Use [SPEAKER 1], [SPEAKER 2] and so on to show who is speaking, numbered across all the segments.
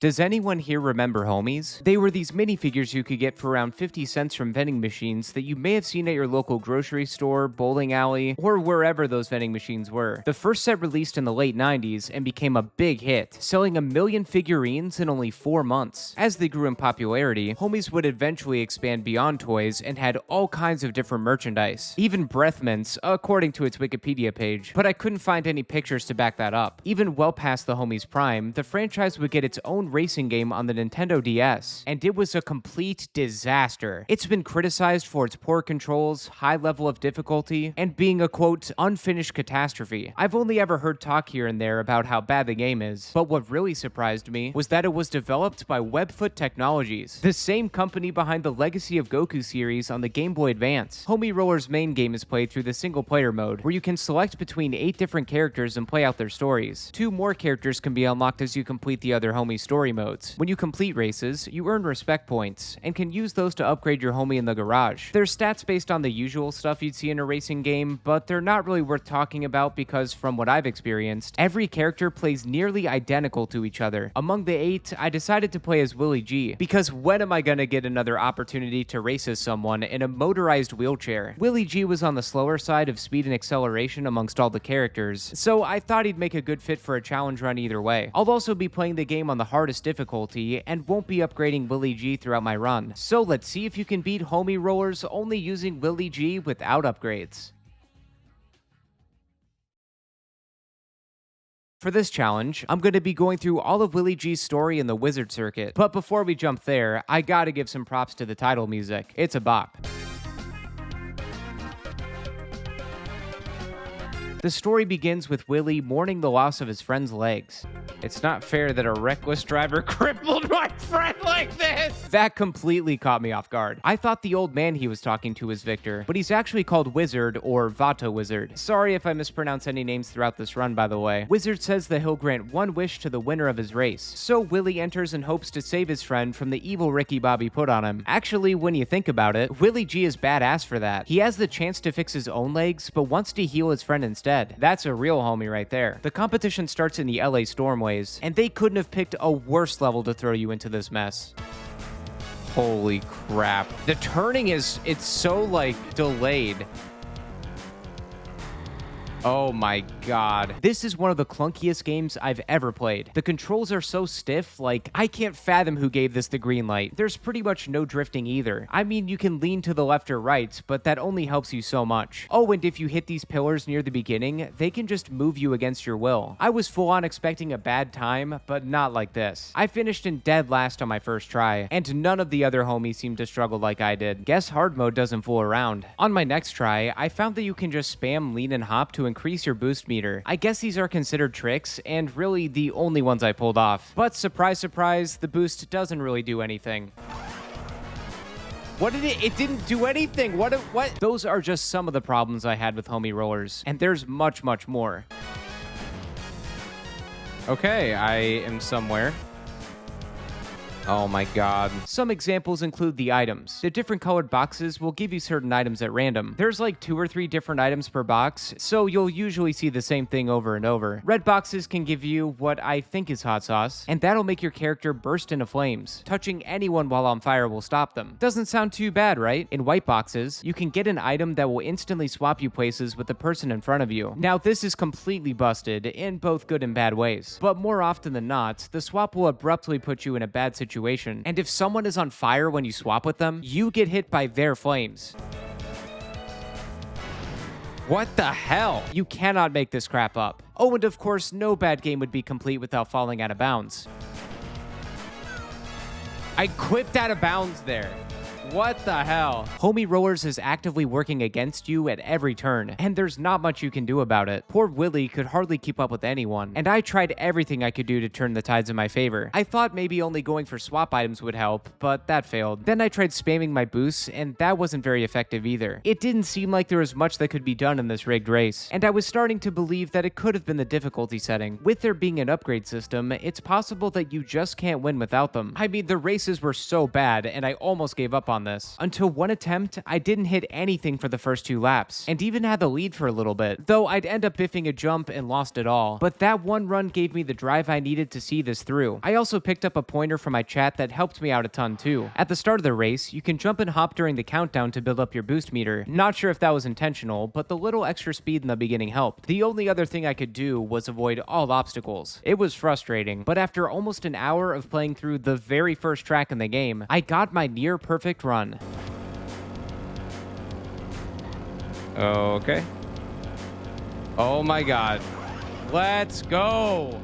[SPEAKER 1] Does anyone here remember homies? They were these minifigures you could get for around 50 cents from vending machines that you may have seen at your local grocery store, bowling alley, or wherever those vending machines were. The first set released in the late 90s and became a big hit, selling 1 million figurines in only 4 months. As they grew in popularity, homies would eventually expand beyond toys and had all kinds of different merchandise, even breath mints, according to its Wikipedia page, but I couldn't find any pictures to back that up. Even well past the homies' prime, the franchise would get its own racing game on the Nintendo DS, and it was a complete disaster. It's been criticized for its poor controls, high level of difficulty, and being a quote, unfinished catastrophe. I've only ever heard talk here and there about how bad the game is, but what really surprised me was that it was developed by Webfoot Technologies, the same company behind the Legacy of Goku series on the Game Boy Advance. Homie Roller's main game is played through the single player mode, where you can select between 8 different characters and play out their stories. 2 more characters can be unlocked as you complete the other homie story modes. When you complete races, you earn respect points, and can use those to upgrade your homie in the garage. There's stats based on the usual stuff you'd see in a racing game, but they're not really worth talking about because from what I've experienced, every character plays nearly identical to each other. Among the 8, I decided to play as Willie G, because when am I gonna get another opportunity to race as someone in a motorized wheelchair? Willie G was on the slower side of speed and acceleration amongst all the characters, so I thought he'd make a good fit for a challenge run either way. I'll also be playing the game on the hardest difficulty and won't be upgrading Willie G throughout my run. So let's see if you can beat homie Rollerz only using Willie G without upgrades. For this challenge, I'm going to be going through all of Willie G's story in the Wizard Circuit. But before we jump there, I gotta give some props to the title music. It's a bop. The story begins with Willie mourning the loss of his friend's legs. It's not fair that a reckless driver crippled my friend like this! That completely caught me off guard. I thought the old man he was talking to was Victor, but he's actually called Wizard or Vato Wizard. Sorry if I mispronounce any names throughout this run, by the way. Wizard says that he'll grant one wish to the winner of his race. So Willie enters and hopes to save his friend from the evil Ricky Bobby put on him. Actually, when you think about it, Willie G is badass for that. He has the chance to fix his own legs, but wants to heal his friend instead. That's a real homie right there. The competition starts in the LA Stormways, and they couldn't have picked a worse level to throw you into this mess. Holy crap. The turning it's so like delayed. Oh my god. This is one of the clunkiest games I've ever played. The controls are so stiff, like, I can't fathom who gave this the green light. There's pretty much no drifting either. I mean, you can lean to the left or right, but that only helps you so much. Oh, and if you hit these pillars near the beginning, they can just move you against your will. I was full on expecting a bad time, but not like this. I finished in dead last on my first try, and none of the other homies seemed to struggle like I did. Guess hard mode doesn't fool around. On my next try, I found that you can just spam lean and hop to increase your boost meter. I guess these are considered tricks, and really the only ones I pulled off. But surprise, surprise, the boost doesn't really do anything. What did it didn't do anything. What? Those are just some of the problems I had with homie Rollerz, and there's much, much more. Okay, I am somewhere. Oh my god. Some examples include the items. The different colored boxes will give you certain items at random. There's like 2 or 3 different items per box, so you'll usually see the same thing over and over. Red boxes can give you what I think is hot sauce, and that'll make your character burst into flames. Touching anyone while on fire will stop them. Doesn't sound too bad, right? In white boxes, you can get an item that will instantly swap you places with the person in front of you. Now, this is completely busted in both good and bad ways, but more often than not, the swap will abruptly put you in a bad situation. And if someone is on fire when you swap with them, you get hit by their flames. What the hell? You cannot make this crap up. Oh, and of course, no bad game would be complete without falling out of bounds. I quipped out of bounds there. What the hell? Homie Rollerz is actively working against you at every turn, and there's not much you can do about it. Poor Willie could hardly keep up with anyone, and I tried everything I could do to turn the tides in my favor. I thought maybe only going for swap items would help, but that failed. Then I tried spamming my boosts, and that wasn't very effective either. It didn't seem like there was much that could be done in this rigged race, and I was starting to believe that it could have been the difficulty setting. With there being an upgrade system, it's possible that you just can't win without them. I mean, the races were so bad, and I almost gave up on on this. Until one attempt, I didn't hit anything for the first 2 laps, and even had the lead for a little bit, though I'd end up biffing a jump and lost it all. But that one run gave me the drive I needed to see this through. I also picked up a pointer from my chat that helped me out a ton too. At the start of the race, you can jump and hop during the countdown to build up your boost meter. Not sure if that was intentional, but the little extra speed in the beginning helped. The only other thing I could do was avoid all obstacles. It was frustrating, but after almost an hour of playing through the very first track in the game, I got my near perfect run.
[SPEAKER 2] Okay. Oh my god. Let's go.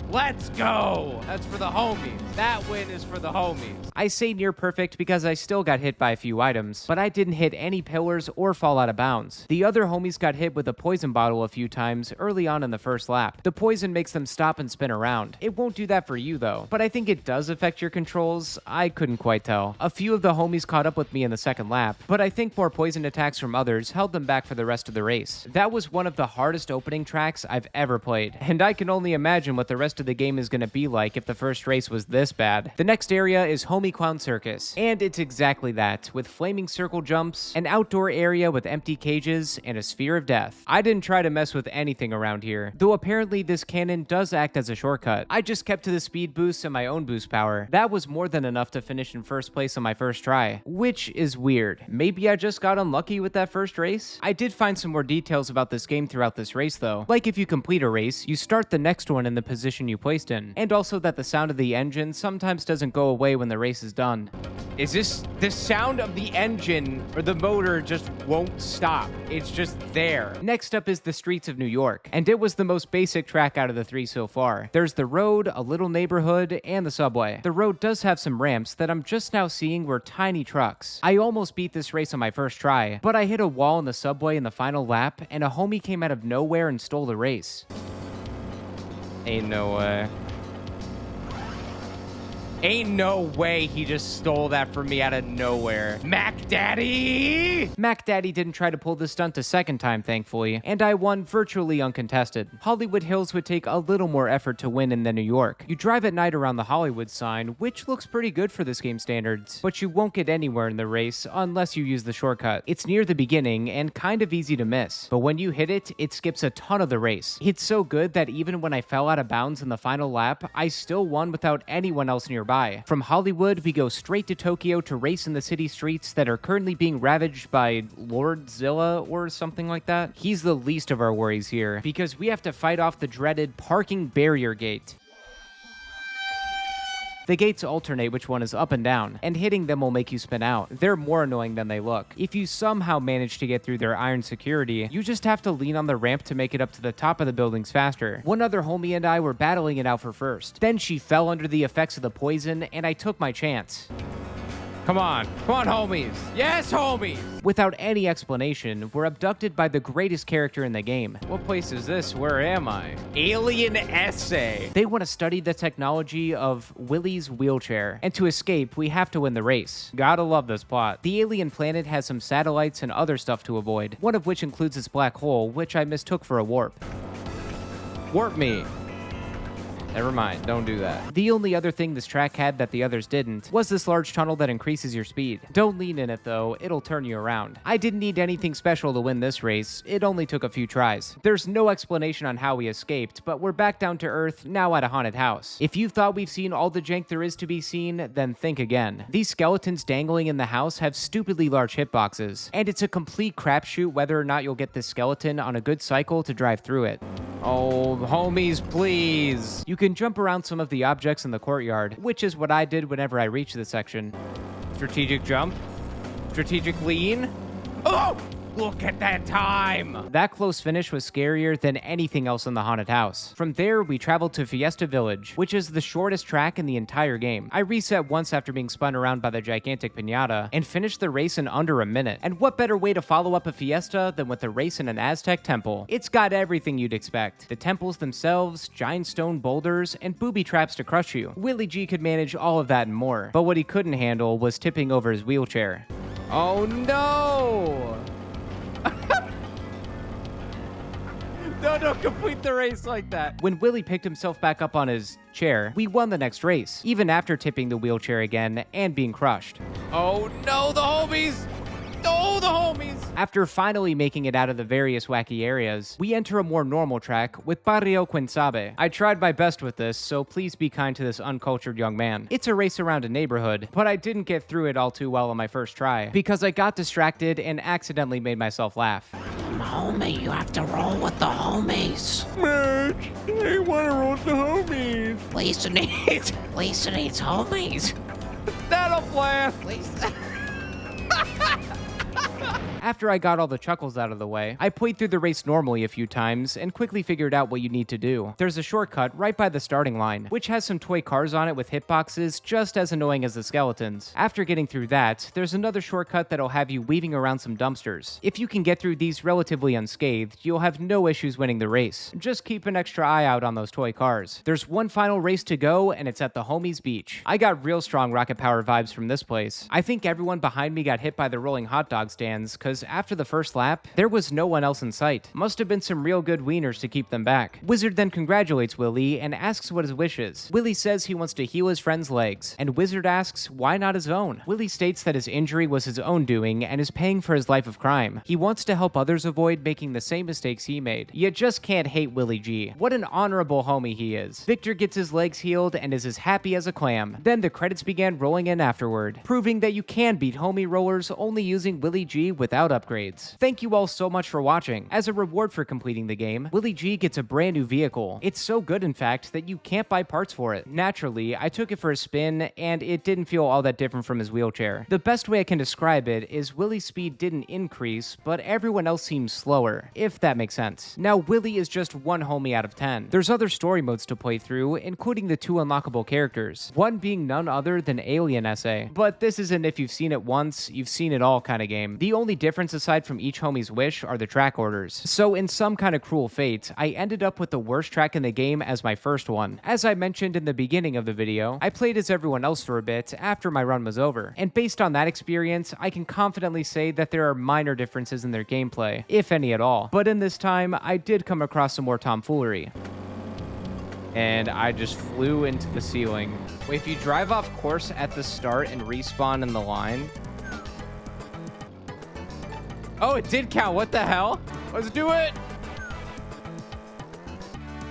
[SPEAKER 2] Let's go. That's for the homies. That win is for the homies.
[SPEAKER 1] I say near perfect because I still got hit by a few items, but I didn't hit any pillars or fall out of bounds. The other homies got hit with a poison bottle a few times early on in the first lap. The poison makes them stop and spin around. It won't do that for you though, but I think it does affect your controls. I couldn't quite tell. A few of the homies caught up with me in the second lap, but I think more poison attacks from others held them back for the rest of the race. That was one of the hardest opening tracks I've ever played, and I can only imagine what the rest of the game is going to be like if the first race was this bad. The next area is Homie Clown Circus, and it's exactly that, with flaming circle jumps, an outdoor area with empty cages, and a sphere of death. I didn't try to mess with anything around here, though apparently this cannon does act as a shortcut. I just kept to the speed boost and my own boost power. That was more than enough to finish in first place on my first try, which is weird. Maybe I just got unlucky with that first race? I did find some more details about this game throughout this race though, like if you complete a race, you start the next one in the position you placed in, and also that the sound of the engine sometimes doesn't go away when the race is done.
[SPEAKER 2] Is this the sound of the engine or the motor just won't stop? It's just there.
[SPEAKER 1] Next up is the streets of New York, and it was the most basic track out of the 3 so far. There's the road, a little neighborhood, and the subway. The road does have some ramps that I'm just now seeing were tiny trucks. I almost beat this race on my first try, but I hit a wall in the subway in the final lap, and a homie came out of nowhere and stole the race.
[SPEAKER 2] Ain't no way. Ain't no way he just stole that from me out of nowhere. Mac Daddy!
[SPEAKER 1] Mac Daddy didn't try to pull the stunt a second time, thankfully, and I won virtually uncontested. Hollywood Hills would take a little more effort to win than New York. You drive at night around the Hollywood sign, which looks pretty good for this game standards, but you won't get anywhere in the race unless you use the shortcut. It's near the beginning and kind of easy to miss, but when you hit it, it skips a ton of the race. It's so good that even when I fell out of bounds in the final lap, I still won without anyone else nearby. From Hollywood, we go straight to Tokyo to race in the city streets that are currently being ravaged by Lordzilla or something like that. He's the least of our worries here, because we have to fight off the dreaded parking barrier gate. The gates alternate which one is up and down, and hitting them will make you spin out. They're more annoying than they look. If you somehow manage to get through their iron security, you just have to lean on the ramp to make it up to the top of the buildings faster. One other homie and I were battling it out for first. Then she fell under the effects of the poison, and I took my chance.
[SPEAKER 2] Come on, homies. Yes, homies.
[SPEAKER 1] Without any explanation, we're abducted by the greatest character in the game.
[SPEAKER 2] What place is this? Where am I? Alien Essay.
[SPEAKER 1] They want to study the technology of Willie's wheelchair, and to escape, we have to win the race. Gotta love this plot. The alien planet has some satellites and other stuff to avoid, one of which includes its black hole, which I mistook for a warp.
[SPEAKER 2] Warp me. Never mind, don't do that.
[SPEAKER 1] The only other thing this track had that the others didn't was this large tunnel that increases your speed. Don't lean in it though, it'll turn you around. I didn't need anything special to win this race, it only took a few tries. There's no explanation on how we escaped, but we're back down to earth, now at a haunted house. If you thought we've seen all the jank there is to be seen, then think again. These skeletons dangling in the house have stupidly large hitboxes, and it's a complete crapshoot whether or not you'll get this skeleton on a good cycle to drive through it.
[SPEAKER 2] Oh, homies, please.
[SPEAKER 1] You can jump around some of the objects in the courtyard, which is what I did whenever I reached this section.
[SPEAKER 2] Strategic jump. Strategic lean. Oh! Look at that time!
[SPEAKER 1] That close finish was scarier than anything else in the haunted house. From there, we traveled to Fiesta Village, which is the shortest track in the entire game. I reset once after being spun around by the gigantic piñata, and finished the race in under a minute. And what better way to follow up a fiesta than with a race in an Aztec temple? It's got everything you'd expect. The temples themselves, giant stone boulders, and booby traps to crush you. Willie G could manage all of that and more, but what he couldn't handle was tipping over his wheelchair.
[SPEAKER 2] Oh no! No, don't complete the race like that.
[SPEAKER 1] When Willie picked himself back up on his chair, we won the next race, even after tipping the wheelchair again and being crushed.
[SPEAKER 2] Oh no, the homies! Oh, the homies!
[SPEAKER 1] After finally making it out of the various wacky areas, we enter a more normal track with Barrio Quinsabe. I tried my best with this, so please be kind to this uncultured young man. It's a race around a neighborhood, but I didn't get through it all too well on my first try, because I got distracted and accidentally made myself laugh.
[SPEAKER 3] Homie, you have to roll with the homies.
[SPEAKER 2] Merch, I want to roll with the homies.
[SPEAKER 3] Lisa needs homies.
[SPEAKER 2] That'll plan.
[SPEAKER 3] Lisa.
[SPEAKER 1] After I got all the chuckles out of the way, I played through the race normally a few times and quickly figured out what you need to do. There's a shortcut right by the starting line, which has some toy cars on it with hitboxes just as annoying as the skeletons. After getting through that, there's another shortcut that'll have you weaving around some dumpsters. If you can get through these relatively unscathed, you'll have no issues winning the race. Just keep an extra eye out on those toy cars. There's one final race to go, and it's at the Homies Beach. I got real strong Rocket Power vibes from this place. I think everyone behind me got hit by the rolling hot dog stands, cause after the first lap, there was no one else in sight. Must have been some real good wieners to keep them back. Wizard then congratulates Willie and asks what his wish is. Willie says he wants to heal his friend's legs, and Wizard asks why not his own. Willie states that his injury was his own doing and is paying for his life of crime. He wants to help others avoid making the same mistakes he made. You just can't hate Willie G. What an honorable homie he is. Victor gets his legs healed and is as happy as a clam. Then the credits began rolling in afterward, proving that you can beat homie Rollerz only using Willie G without upgrades. Thank you all so much for watching. As a reward for completing the game, Willie G gets a brand new vehicle. It's so good, in fact, that you can't buy parts for it. Naturally, I took it for a spin, and it didn't feel all that different from his wheelchair. The best way I can describe it is Willie's speed didn't increase, but everyone else seems slower, if that makes sense. Now, Willie is just one homie out of 10. There's other story modes to play through, including the 2 unlockable characters, one being none other than Alien SA. But this isn't if you've seen it once, you've seen it all kind of game. The only difference aside from each homie's wish are the track orders. So in some kind of cruel fate, I ended up with the worst track in the game as my first one. As I mentioned in the beginning of the video, I played as everyone else for a bit after my run was over, and based on that experience, I can confidently say that there are minor differences in their gameplay, if any at all. But in this time, I did come across some more tomfoolery.
[SPEAKER 2] And I just flew into the ceiling. Wait, if you drive off course at the start and respawn in the line... Oh, it did count. What the hell? Let's do it.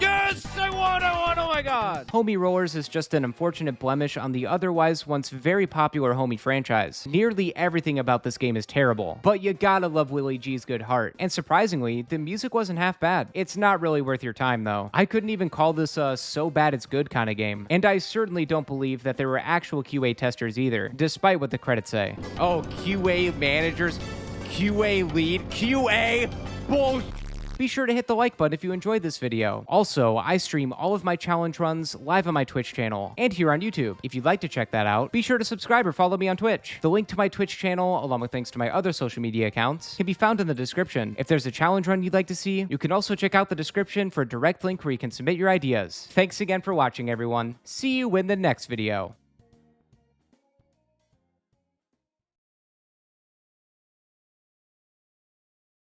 [SPEAKER 2] Yes, I won. Oh my god.
[SPEAKER 1] Homie Rollerz is just an unfortunate blemish on the otherwise once very popular homie franchise. Nearly everything about this game is terrible, but you gotta love Willie G's good heart. And surprisingly, the music wasn't half bad. It's not really worth your time though. I couldn't even call this a so bad it's good kind of game. And I certainly don't believe that there were actual QA testers either, despite what the credits say.
[SPEAKER 2] Oh, QA managers, QA lead, QA bullshit.
[SPEAKER 1] Be sure to hit the like button if you enjoyed this video. Also, I stream all of my challenge runs live on my Twitch channel and here on YouTube. If you'd like to check that out, be sure to subscribe or follow me on Twitch. The link to my Twitch channel, along with links to my other social media accounts, can be found in the description. If there's a challenge run you'd like to see, you can also check out the description for a direct link where you can submit your ideas. Thanks again for watching, everyone. See you in the next video.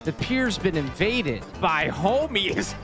[SPEAKER 2] The pier's been invaded by homies.